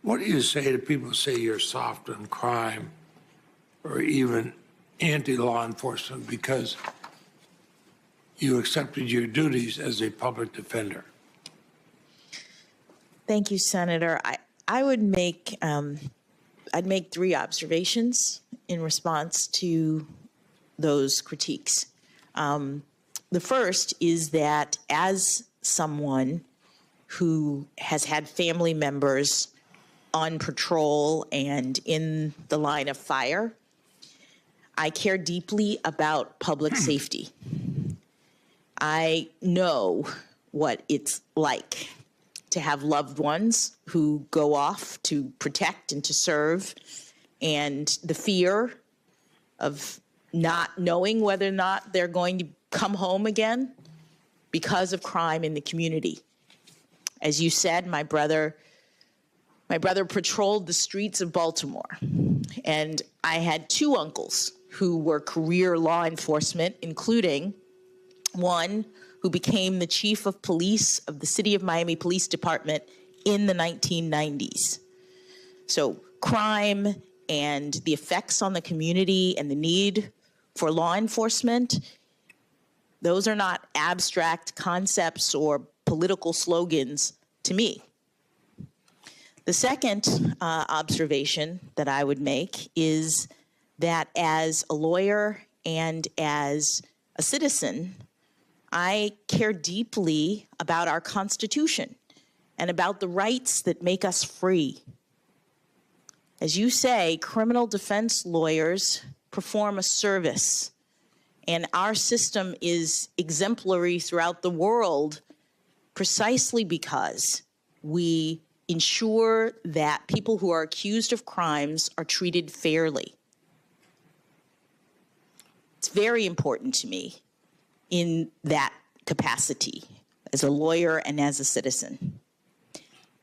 What do you say to people who say you're soft on crime or even anti-law enforcement because you accepted your duties as a public defender? Thank you, Senator. I would make I'd make three observations in response to those critiques. The first is that as someone who has had family members on patrol and in the line of fire, I care deeply about public safety. I know what it's like to have loved ones who go off to protect and to serve, and the fear of not knowing whether or not they're going to come home again because of crime in the community. As you said, my brother patrolled the streets of Baltimore, and I had two uncles who were career law enforcement, including one who became the chief of police of the City of Miami Police Department in the 1990s. So crime and the effects on the community and the need for law enforcement, those are not abstract concepts or political slogans to me. The second observation that I would make is that as a lawyer and as a citizen, I care deeply about our Constitution and about the rights that make us free. As you say, criminal defense lawyers perform a service, and our system is exemplary throughout the world precisely because we ensure that people who are accused of crimes are treated fairly. It's very important to me in that capacity as a lawyer and as a citizen.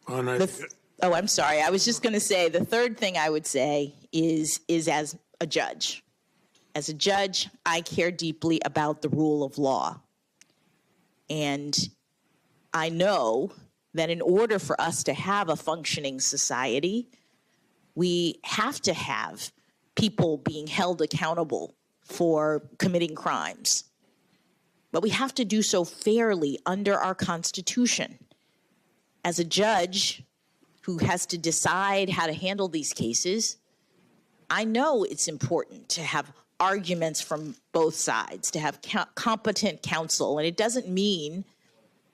I'm sorry. I was just going to say the third thing I would say is as a judge. As a judge, I care deeply about the rule of law. And I know that in order for us to have a functioning society, we have to have people being held accountable for committing crimes. But we have to do so fairly under our Constitution. As a judge who has to decide how to handle these cases, I know it's important to have arguments from both sides, to have competent counsel. And it doesn't mean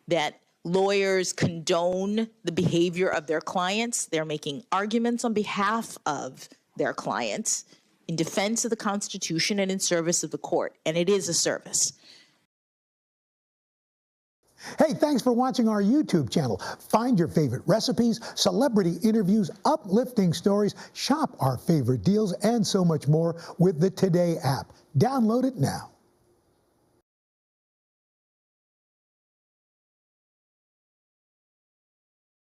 that lawyers condone the behavior of their clients. They're making arguments on behalf of their clients in defense of the Constitution and in service of the court. And it is a service. Hey, thanks for watching our YouTube channel. Find your favorite recipes, celebrity interviews, uplifting stories, shop our favorite deals, and so much more with the Today app. Download it now.